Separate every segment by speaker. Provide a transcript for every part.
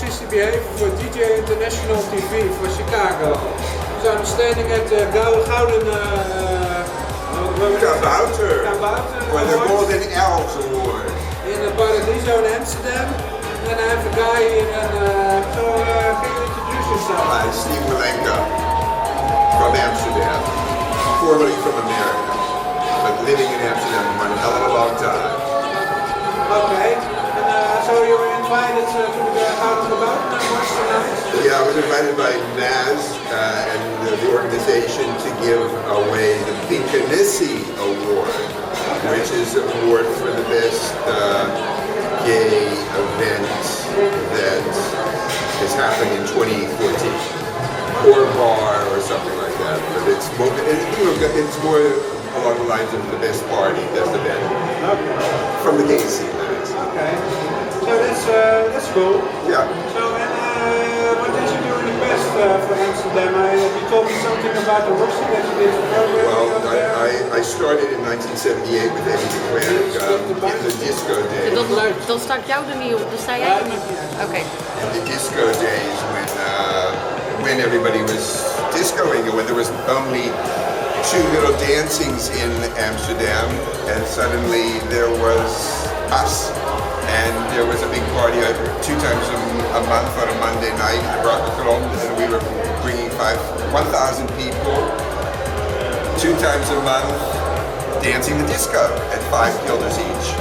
Speaker 1: precies behaven for DJ International TV for Chicago. So I'm standing at the Golden
Speaker 2: Kabouter, or the Golden Elves Award.
Speaker 1: In the Paradiso in Amsterdam. And I have a guy here, and so can you introduce yourself?
Speaker 2: Hi, Steve Malenka from Amsterdam, formerly from America, but living in Amsterdam for one hell of a long time.
Speaker 1: Okay, and so you were invited to the Out on the Mountain March tonight?
Speaker 2: Yeah, I was invited by Naz and the organization to give away the Pinkanissi Award, which is an award for the best gay event that has happened in 2014, or bar or something like that. But it's more along the lines of the best party, best event from the gay scene. That is.
Speaker 1: Okay, so that's cool.
Speaker 2: Yeah.
Speaker 1: So what did you do in the past for Amsterdam? You told me something about the Roxy that you did a program.
Speaker 2: Well, I started in 1978 with Eddie DeClerc in the disco days.
Speaker 3: Dat staat jou er niet op, dat sta jij er niet op. Oké.
Speaker 2: In the disco days when everybody was discoing and when there was only two little dancings in Amsterdam, and suddenly there was us. And there was a big party 2 times a month on a Monday night at Rotterdam, and we were bringing 1,000 people 2 times a month dancing the disco at 5 guilders each.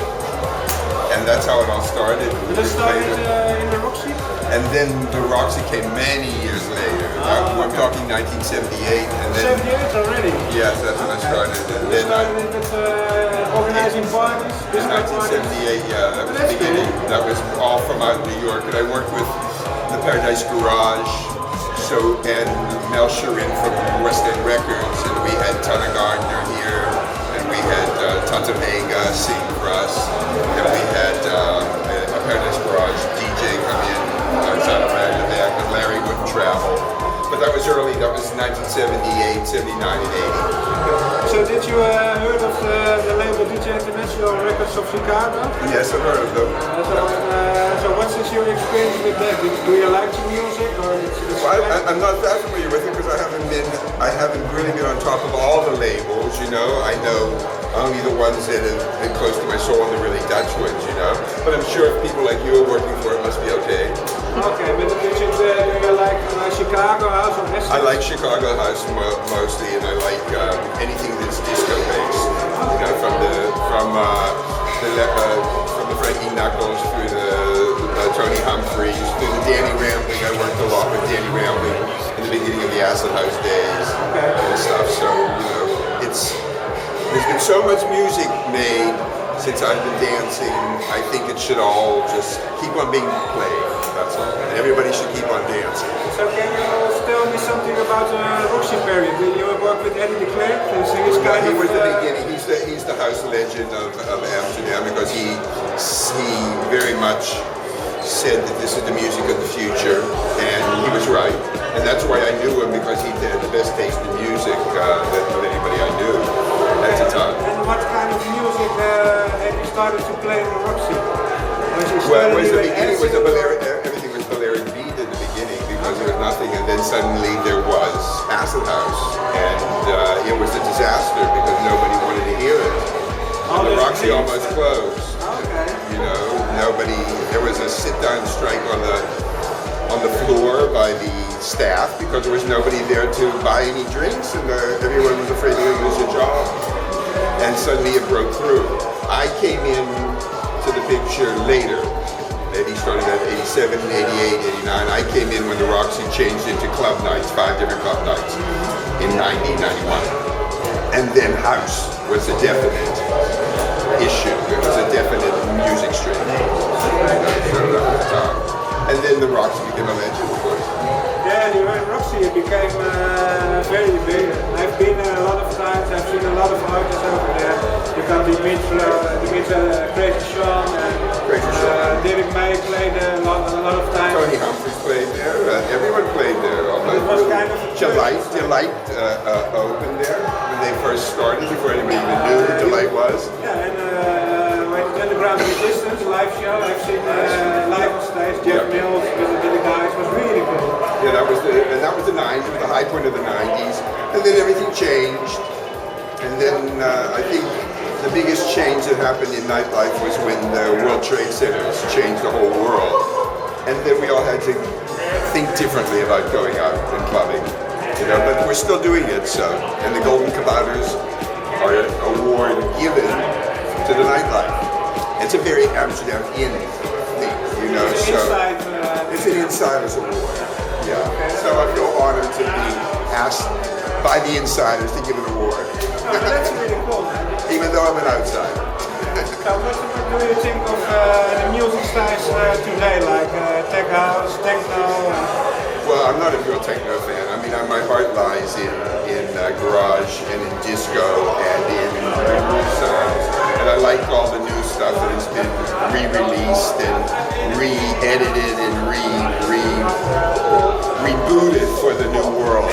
Speaker 2: And that's how it all started.
Speaker 1: Did it start in the Roxy?
Speaker 2: And then the Roxy came many years later. I'm talking 1978. And then,
Speaker 1: 78 already?
Speaker 2: Yes, that's when I started. And
Speaker 1: you started with organizing parties?
Speaker 2: In 1978, yeah, that was the beginning. That was all from out in New York. And I worked with the Paradise Garage, and Mel Sherin from West End Records, and we had Tana Gardner here, and we had Tanta Vega sing for us, and we had a Paradise Garage DJ come in, outside of back, but Larry wouldn't travel. But that was early, that was 1978, 79, and 80.
Speaker 1: So did you heard of the label DJ International Records of Chicago?
Speaker 2: Yes, I've heard of them.
Speaker 1: So what's your experience with that? Do you like the music, or
Speaker 2: well, I'm not that familiar with it because I haven't really been on top of all the labels, you know. I know only the ones that have been close to my soul and the really Dutch ones, you know. But I'm sure if people like you are working for it, it must be okay.
Speaker 1: Okay, but do you like Chicago House or West?
Speaker 2: I like Chicago House mostly, and I like anything that's disco based. You know, from the Frankie Knuckles through the Tony Humphries, through the Danny Rambling. I worked a lot with Danny Rambling in the beginning of the Acid House days and stuff. So you know, there's been so much music made since I've been dancing. I think it should all just keep on being played. That's all. And everybody should keep on dancing.
Speaker 1: So can you tell me something about the Roxy period? Did you work with Eddie DeClerc?
Speaker 2: He was the beginning. He's the house legend of Amsterdam because he very much said that this is the music of the future, and he was right. And that's why I knew him, because he had the best taste in music of anybody I knew at the time.
Speaker 1: And what kind of music have you started to play in the Roxy?
Speaker 2: Well, everything was Balearic beat in the beginning because there was nothing, and then suddenly there was Acid House, and it was a disaster because nobody wanted to hear it. And the Roxy almost closed. You know, there was a sit-down strike on the floor by the staff because there was nobody there to buy any drinks, and everyone was afraid they would lose their job. And suddenly it broke through. I came in to the picture later. Maybe started at 87, 88, 89. I came in when the Roxy changed into club nights, 5 different club nights in 90, 91. And then house was a definite issue. It was a definite music stream. And then the Roxy became a legend, of course.
Speaker 1: Yeah, the Roxy became very big. I've been a lot of times, I've seen a lot of artists over there. You can meet Crazy Sean, and Derek May played there a lot of times.
Speaker 2: Tony Humphries played there, everyone played there.
Speaker 1: It was kind of
Speaker 2: Delight opened there when they first started, before anybody even knew who Delight was.
Speaker 1: Yeah, and when Underground Resistance live show, I've seen live on stage, Jeff Mills with
Speaker 2: that was the 90s, the high point of the 90s, and then everything changed. And then I think the biggest change that happened in nightlife was when the World Trade Centers changed the whole world. And then we all had to think differently about going out and clubbing. But we're still doing it, so. And the Golden Cabouters are an award given to the nightlife. It's a very Amsterdam in thing, so it's an insiders award. Yeah. So I feel honored to be asked by the insiders to give an award.
Speaker 1: That's really cool, man.
Speaker 2: Even though I'm an outsider.
Speaker 1: So what do you think of the music styles today, like tech house, techno?
Speaker 2: Well, I'm not a real techno fan. I mean, my heart lies in garage and in disco and in groove sounds. And I like all the new stuff that has been re-released and re-edited and rebooted for the new world,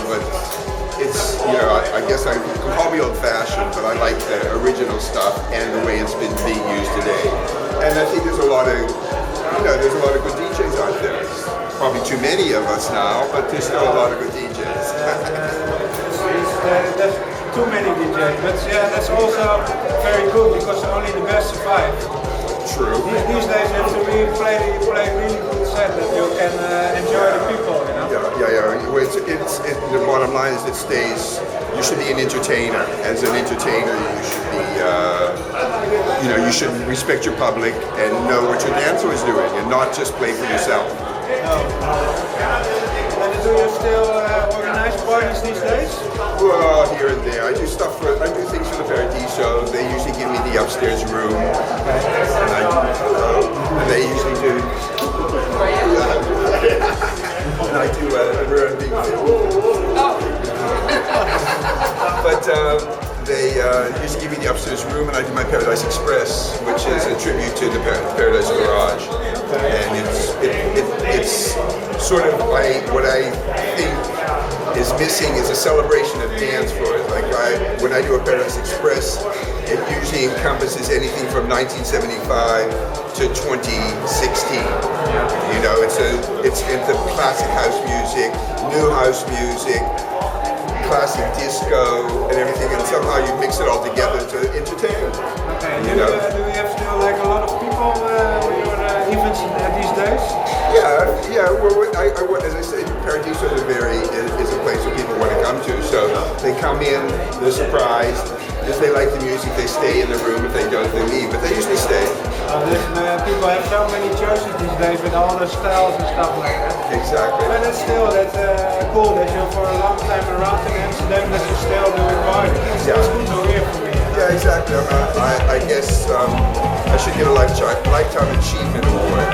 Speaker 2: But it's, I guess I can call me old-fashioned, but I like the original stuff and the way it's been being used today. And I think there's a lot of good DJs out there. Probably too many of us now, but there's still a lot of good DJs.
Speaker 1: There's too many DJs, but yeah, that's also very good because only the best survive.
Speaker 2: True.
Speaker 1: These days you have to really play really good set that you can enjoy the people,
Speaker 2: Yeah. Well, the bottom line is it stays. You should be an entertainer. As an entertainer, you should be, you should respect your public and know what your dancer is doing, and not just play for yourself.
Speaker 1: And do you still organize parties these days?
Speaker 2: Well, here and there. I do things for the Paradiso. They usually give me the upstairs room, and they usually do. And I do a rare big But they usually give me the upstairs room, and I do my Paradise Express, which is a tribute to the Paradise Garage. And it's sort of like what I think is missing is a celebration of dance floors. Like when I do a Paradise Express, it usually encompasses anything from 1975 to 2016. It's into classic house music, new house music, classic disco, and everything, and somehow you mix it all together to entertain.
Speaker 1: Okay. Do you have still like a lot of people when you're events these days?
Speaker 2: Yeah. Well, as I said, Paradiso is a place where people want to come to. So they come in, they're surprised. If they like the music, they stay in the room. If they don't, they leave. But they usually stay.
Speaker 1: People have so many choices these days with all the styles and stuff like that.
Speaker 2: Exactly.
Speaker 1: But it's still cool that you're for a long time around in Amsterdam that you're still doing parties.
Speaker 2: Yeah.
Speaker 1: It's good to hear from me.
Speaker 2: Yeah, exactly. I guess I should get a lifetime achievement award.